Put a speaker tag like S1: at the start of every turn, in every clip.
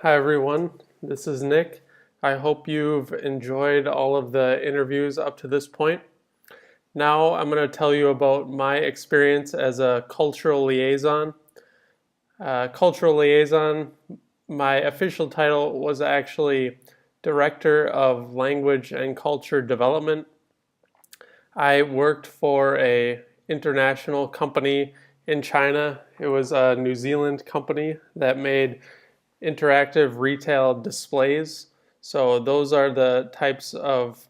S1: Hi everyone, this is Nick. I hope you've enjoyed all of the interviews up to this point. Now I'm going to tell you about my experience as a cultural liaison. Cultural liaison, my official title was actually Director of Language and Culture Development. I worked for a international company in China. It was a New Zealand company that made interactive retail displays. So those are the types of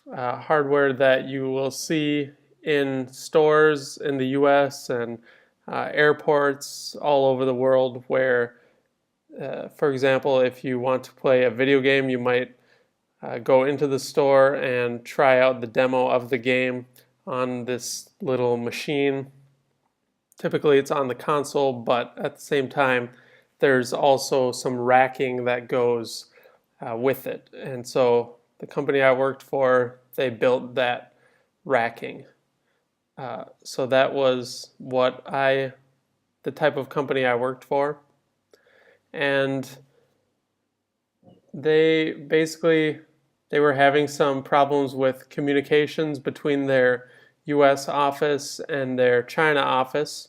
S1: hardware that you will see in stores in the US and airports all over the world where, for example, if you want to play a video game, you might go into the store and try out the demo of the game on this little machine. Typically it's on the console, but at the same time, there's also some racking that goes with it. And so the company I worked for, they built that racking. So that was the type of company I worked for. And they were having some problems with communications between their US office and their China office.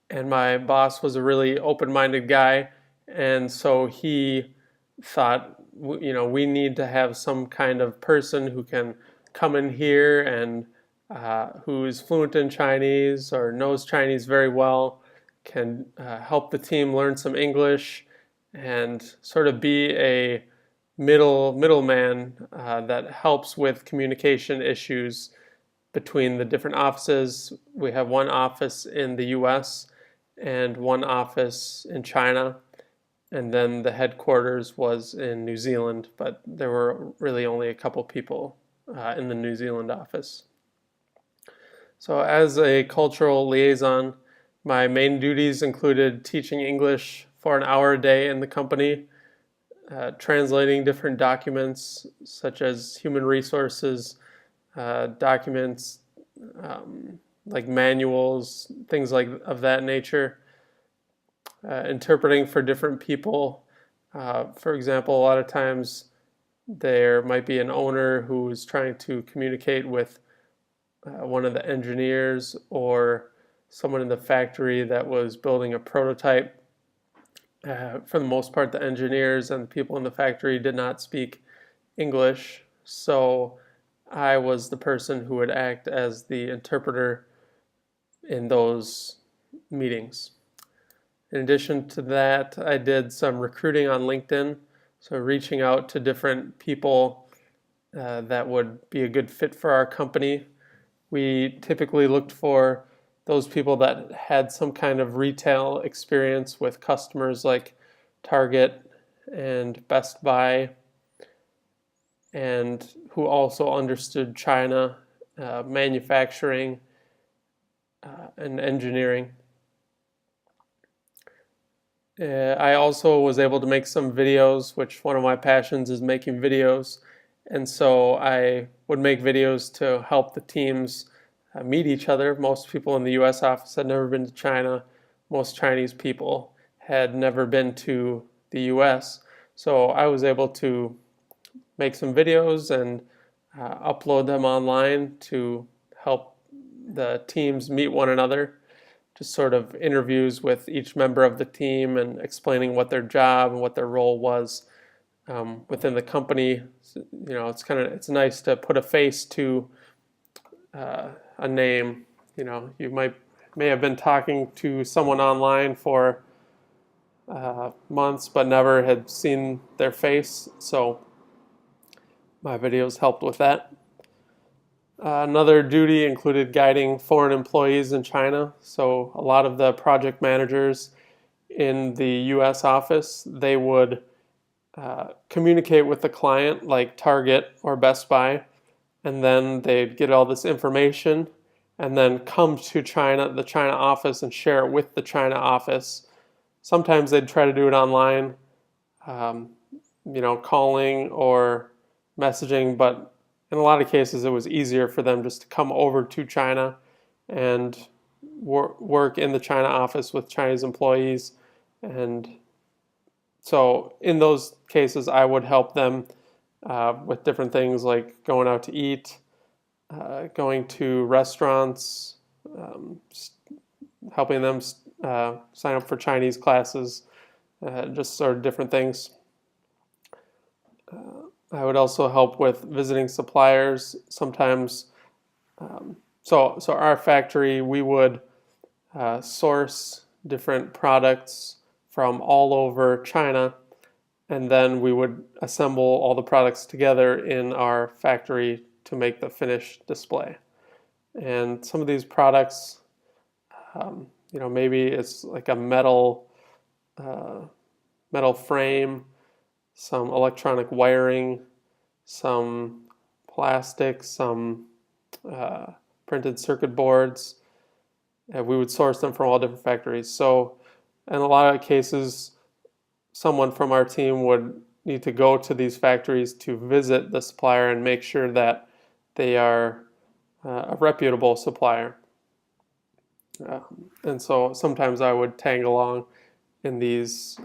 S1: And my boss was a really open-minded guy, and so he thought, we need to have some kind of person who can come in here and who is fluent in Chinese or knows Chinese very well, can help the team learn some English and sort of be a middleman that helps with communication issues between the different offices. We have one office in the US and one office in China, and then the headquarters was in New Zealand, but there were really only a couple people in the New Zealand office. So as a cultural liaison, my main duties included teaching English for an hour a day in the company, translating different documents such as human resources documents, like manuals, things like of that nature, interpreting for different people. For example, a lot of times there might be an owner who is trying to communicate with one of the engineers or someone in the factory that was building a prototype. For the most part, the engineers and the people in the factory did not speak English, so I was the person who would act as the interpreter in those meetings. In addition to that, I did some recruiting on LinkedIn, so reaching out to different people that would be a good fit for our company. We typically looked for those people that had some kind of retail experience with customers like Target and Best Buy, and who also understood China, manufacturing, and engineering. I also was able to make some videos, which one of my passions is making videos. And so I would make videos to help the teams meet each other. Most people in the US office had never been to China. Most Chinese people had never been to the US. So I was able to make some videos and upload them online to help the teams meet one another. Just sort of interviews with each member of the team and explaining what their job and what their role was within the company. It's nice to put a face to a name. You may have been talking to someone online for months but never had seen their face, so my videos helped with that. Another duty included guiding foreign employees in China. So a lot of the project managers in the US office, they would communicate with the client like Target or Best Buy, and then they'd get all this information and then come to the China office, and share it with the China office. Sometimes they'd try to do it online, calling or messaging, but in a lot of cases it was easier for them just to come over to China and work in the China office with Chinese employees and So in those cases, I would help them with different things like going out to eat, going to restaurants, um, helping them sign up for Chinese classes, just sort of different things. I would also help with visiting suppliers. Sometimes, so our factory, we would source different products from all over China, and then we would assemble all the products together in our factory to make the finished display. And some of these products, maybe it's like a uh, metal frame, some electronic wiring, some plastic, some printed circuit boards. And we would source them from all different factories. So in a lot of cases, someone from our team would need to go to these factories to visit the supplier and make sure that they are a reputable supplier. And so sometimes I would tag along in these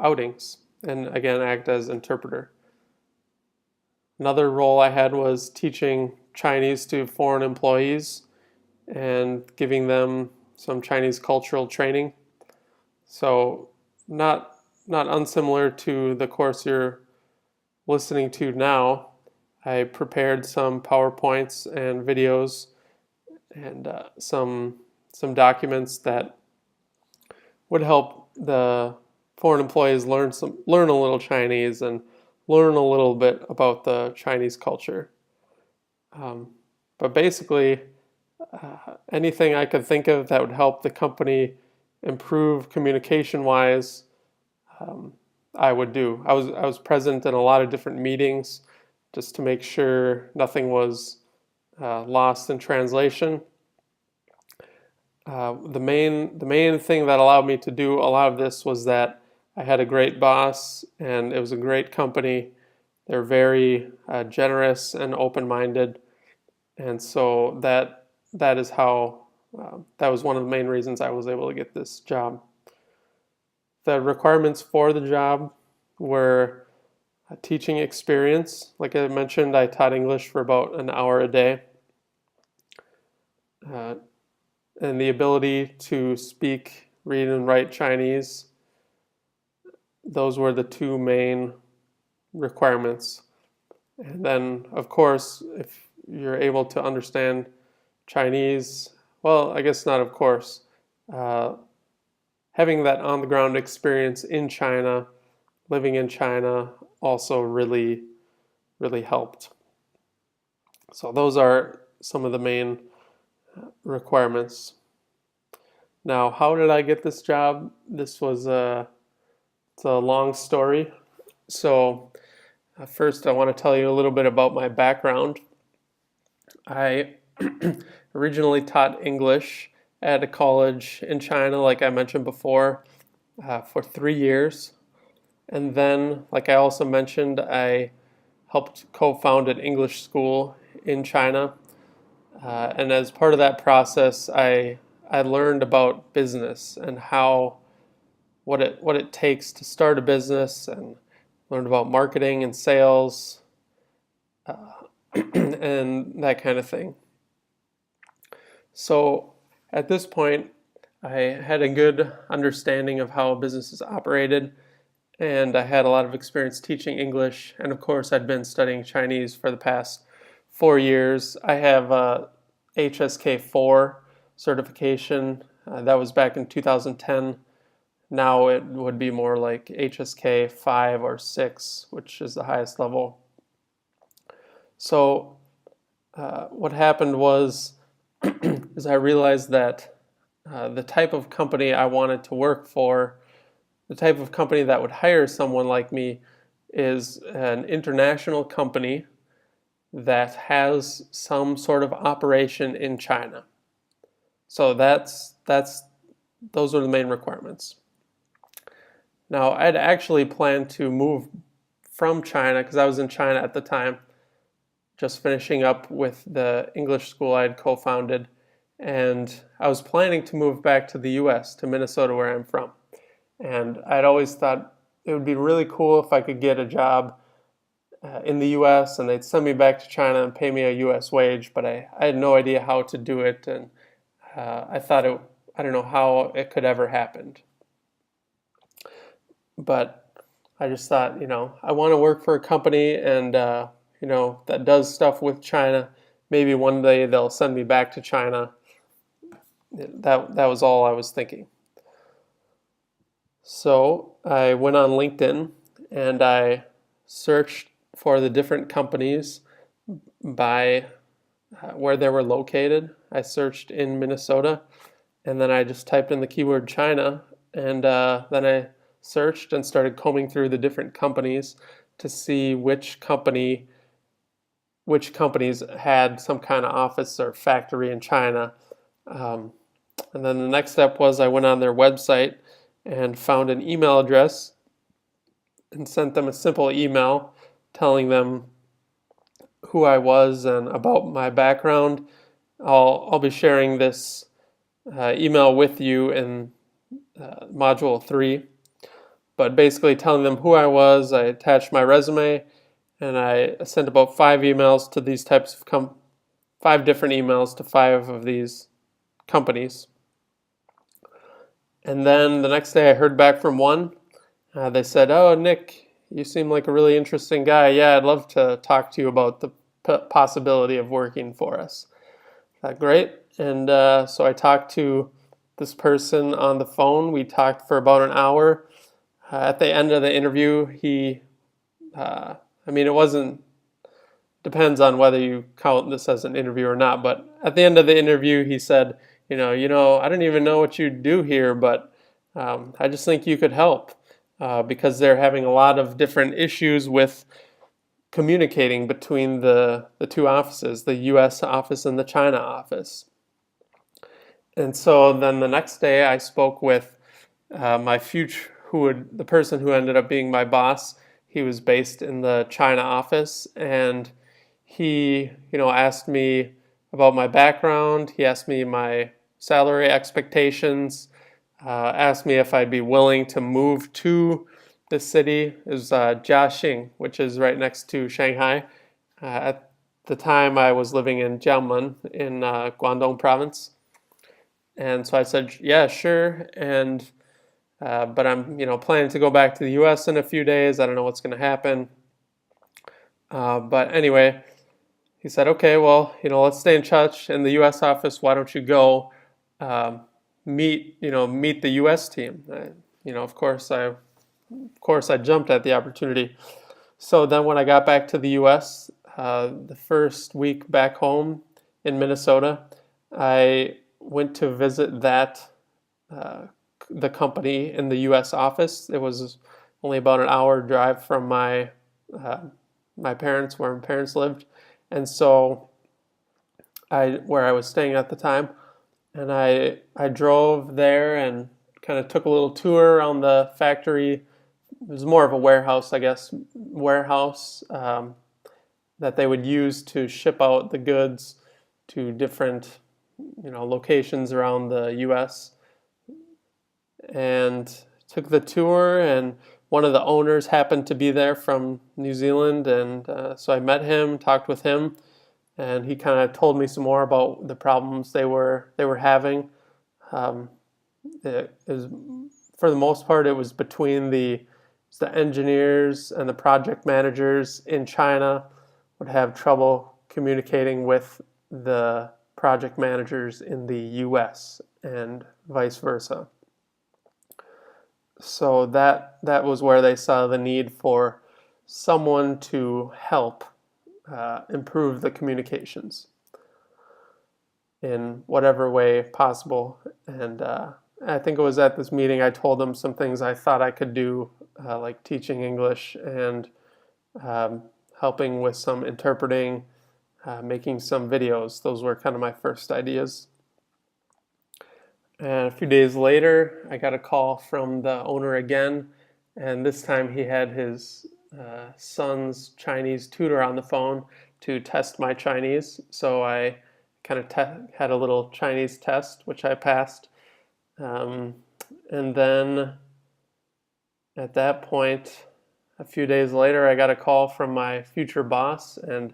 S1: outings and again act as interpreter. Another role I had was teaching Chinese to foreign employees and giving them some Chinese cultural training. So not unsimilar to the course you're listening to now. I prepared some PowerPoints and videos and some documents that would help the foreign employees learn a little Chinese and learn a little bit about the Chinese culture. But basically, anything I could think of that would help the company improve communication-wise, I would do. I was present in a lot of different meetings just to make sure nothing was lost in translation. The main thing that allowed me to do a lot of this was that I had a great boss and it was a great company. They're very generous and open-minded, and so that is how that was one of the main reasons I was able to get this job. The requirements for the job were a teaching experience. Like I mentioned, I taught English for about an hour a day. And the ability to speak, read, and write Chinese. Those were the two main requirements. And then, of course, if you're able to understand Chinese, well, I guess not of course, having that on-the-ground experience in China, living in China, also really, really helped. So those are some of the main requirements. Now, how did I get this job? This was it's a long story. So first I want to tell you a little bit about my background. I originally taught English at a college in China, like I mentioned before, for 3 years. And then, like I also mentioned, I helped co-found an English school in China. And as part of that process, I learned about business and what it takes to start a business, and learned about marketing and sales and that kind of thing. So at this point, I had a good understanding of how businesses operated, and I had a lot of experience teaching English, and of course I'd been studying Chinese for the past 4 years. I have a HSK4 certification. That was back in 2010. Now it would be more like HSK 5 or 6, which is the highest level. So what happened was is I realized that the type of company I wanted to work for, the type of company that would hire someone like me, is an international company that has some sort of operation in China. So those are the main requirements. Now, I'd actually planned to move from China because I was in China at the time, just finishing up with the English school I had co-founded, and I was planning to move back to the US, to Minnesota, where I'm from. And I'd always thought it would be really cool if I could get a job in the US and they'd send me back to China and pay me a US wage, but I had no idea how to do it, and I thought I don't know how it could ever happen. But I just thought, I want to work for a company and, that does stuff with China. Maybe one day they'll send me back to China. That was all I was thinking. So I went on LinkedIn and I searched for the different companies by where they were located. I searched in Minnesota, and then I just typed in the keyword China, and then I searched and started combing through the different companies to see which companies had some kind of office or factory in China. And then the next step was I went on their website and found an email address and sent them a simple email telling them who I was and about my background. I'll be sharing this email with you in module 3, but basically telling them who I was. I attached my resume, and I sent about 5 emails to these types of 5 different emails to 5 of these companies. And then the next day I heard back from one. They said, "Oh, Nick, you seem like a really interesting guy. Yeah, I'd love to talk to you about the possibility of working for us." Great. And so I talked to this person on the phone. We talked for about an hour. At the end of the interview, it wasn't, depends on whether you count this as an interview or not, but at the end of the interview, he said, I don't even know what you do here, but I just think you could help because they're having a lot of different issues with communicating between the 2 offices, the US office and the China office. And so then the next day I spoke with the person who ended up being my boss. He was based in the China office, and he, asked me about my background. He asked me my salary expectations, asked me if I'd be willing to move to the city. It was Jiaxing, which is right next to Shanghai. At the time, I was living in Jiangmen in Guangdong province. And so I said, yeah, sure. And but I'm, planning to go back to the U.S. in a few days. I don't know what's going to happen. But anyway, he said, okay, well, let's stay in touch. In the U.S. office, why don't you go meet the U.S. team? Of course, I jumped at the opportunity. So then when I got back to the U.S., the first week back home in Minnesota, I went to visit the company in the U.S. office. It was only about an hour drive from where my parents lived, and so where I was staying at the time, and I drove there and kind of took a little tour around the factory. It was more of a warehouse, I guess, that they would use to ship out the goods to different locations around the U.S. and took the tour, and one of the owners happened to be there from New Zealand, and so I met him, talked with him, and he kind of told me some more about the problems they were having. It was, for the most part, it was between the engineers and the project managers in China would have trouble communicating with the project managers in the US and vice versa. So that was where they saw the need for someone to help improve the communications in whatever way possible. And I think it was at this meeting I told them some things I thought I could do, like teaching English and helping with some interpreting, making some videos. Those were kind of my first ideas. And a few days later, I got a call from the owner again, and this time he had his son's Chinese tutor on the phone to test my Chinese. So I kind of had a little Chinese test, which I passed. And then At that point, a few days later, I got a call from my future boss and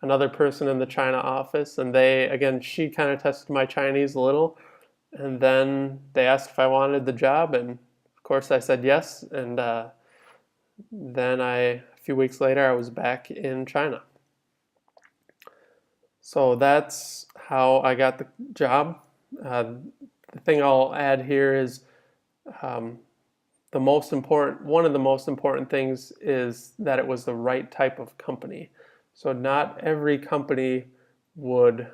S1: another person in the China office, and she kind of tested my Chinese a little, and then they asked if I wanted the job, and of course I said yes, and a few weeks later, I was back in China. So that's how I got the job. The thing I'll add here is um, one of the most important things is that it was the right type of company. So not every company would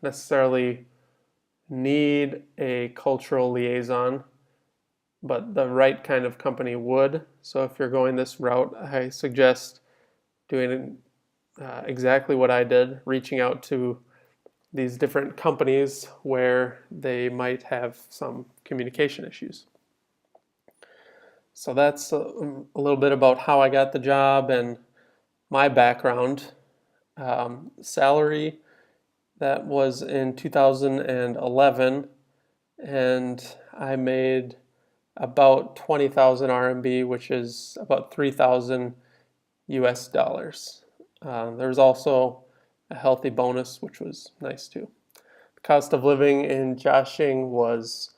S1: necessarily need a cultural liaison, but the right kind of company would. So if you're going this route, I suggest doing exactly what I did, reaching out to these different companies where they might have some communication issues. So that's a little bit about how I got the job and my background. Salary, that was in 2011, and I made about 20,000 RMB, which is about 3,000 US dollars. There was also a healthy bonus, which was nice too. The cost of living in Jiaxing was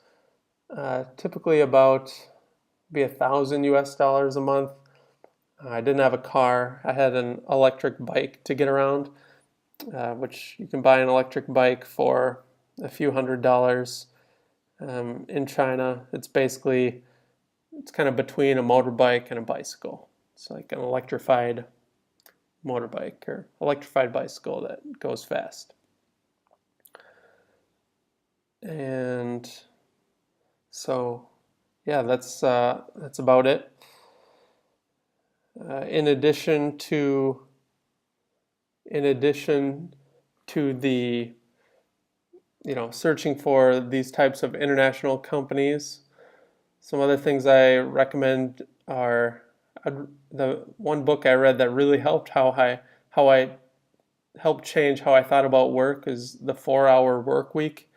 S1: typically about be 1,000 US dollars a month. I didn't have a car. I had an electric bike to get around, which you can buy an electric bike for a few $100s. In China, it's kind of between a motorbike and a bicycle. It's like an electrified motorbike or electrified bicycle that goes fast. And so, yeah, that's about it. In addition to the searching for these types of international companies, some other things I recommend are the one book I read that really helped how I helped change how I thought about work is The 4-Hour Work Week.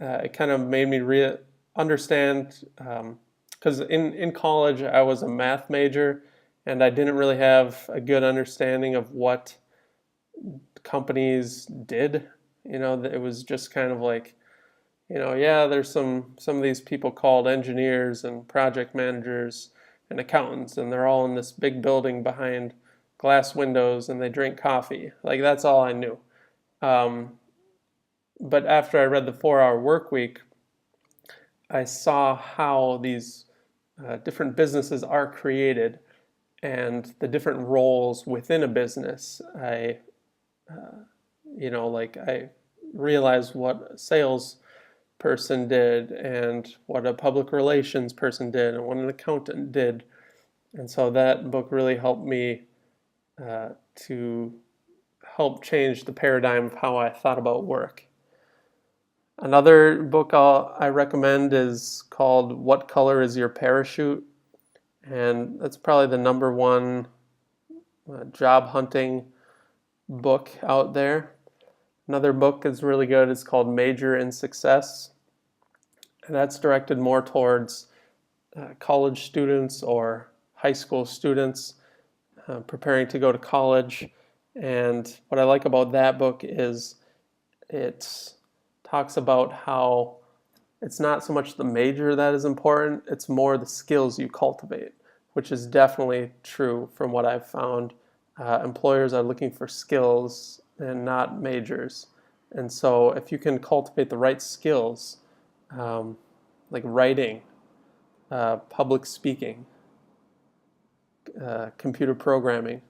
S1: It kind of made me understand, because in college I was a math major and I didn't really have a good understanding of what companies did. It was just kind of like, yeah, there's some of these people called engineers and project managers and accountants, and they're all in this big building behind glass windows and they drink coffee. Like, that's all I knew. But after I read The 4-Hour Work Week, I saw how these different businesses are created and the different roles within a business. I realized what a sales person did and what a public relations person did and what an accountant did. And so that book really helped me to help change the paradigm of how I thought about work. Another book I recommend is called What Color is Your Parachute? And that's probably the number one job hunting book out there. Another book that's really good is called Major in Success. And that's directed more towards college students or high school students preparing to go to college. And what I like about that book is it talks about how it's not so much the major that is important, it's more the skills you cultivate, which is definitely true from what I've found. Employers are looking for skills and not majors. And so if you can cultivate the right skills, like writing, public speaking, computer programming,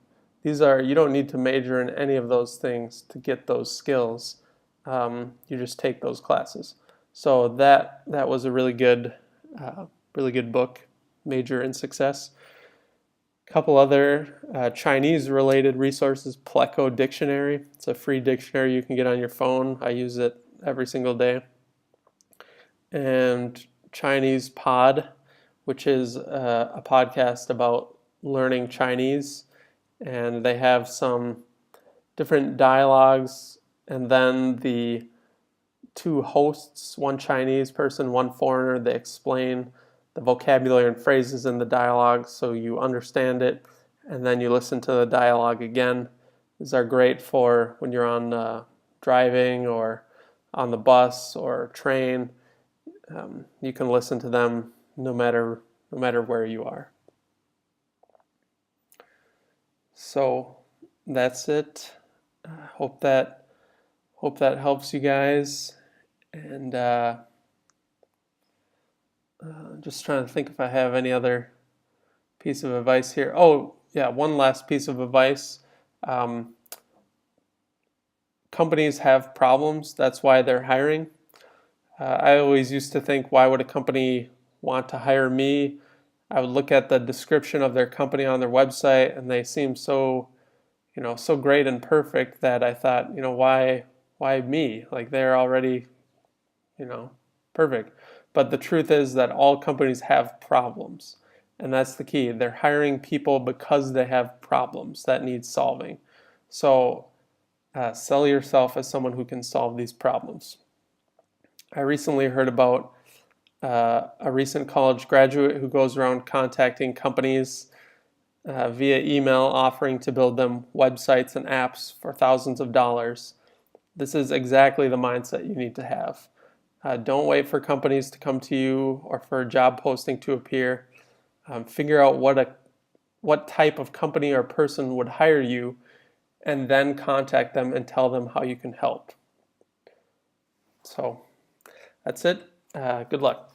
S1: you don't need to major in any of those things to get those skills. You just take those classes. So that was a really good book, Major in Success. A couple other Chinese-related resources, Pleco Dictionary. It's a free dictionary you can get on your phone. I use it every single day. And Chinese Pod, which is a podcast about learning Chinese. And they have some different dialogues, and then the two hosts, one Chinese person, one foreigner, they explain the vocabulary and phrases in the dialogue so you understand it, and then you listen to the dialogue again. These are great for when you're on driving or on the bus or train. You can listen to them no matter where you are. So that's it. Hope that helps you guys. And just trying to think if I have any other piece of advice here. Oh yeah, one last piece of advice. Companies have problems. That's why they're hiring. I always used to think, why would a company want to hire me? I would look at the description of their company on their website, and they seem so, so great and perfect that I thought, why me? Like, they're already, perfect. But the truth is that all companies have problems, and that's the key. They're hiring people because they have problems that need solving. So sell yourself as someone who can solve these problems. I recently heard about a recent college graduate who goes around contacting companies via email, offering to build them websites and apps for thousands of dollars. This is exactly the mindset you need to have. Don't wait for companies to come to you or for a job posting to appear. Figure out what type of company or person would hire you, and then contact them and tell them how you can help. So that's it. Good luck.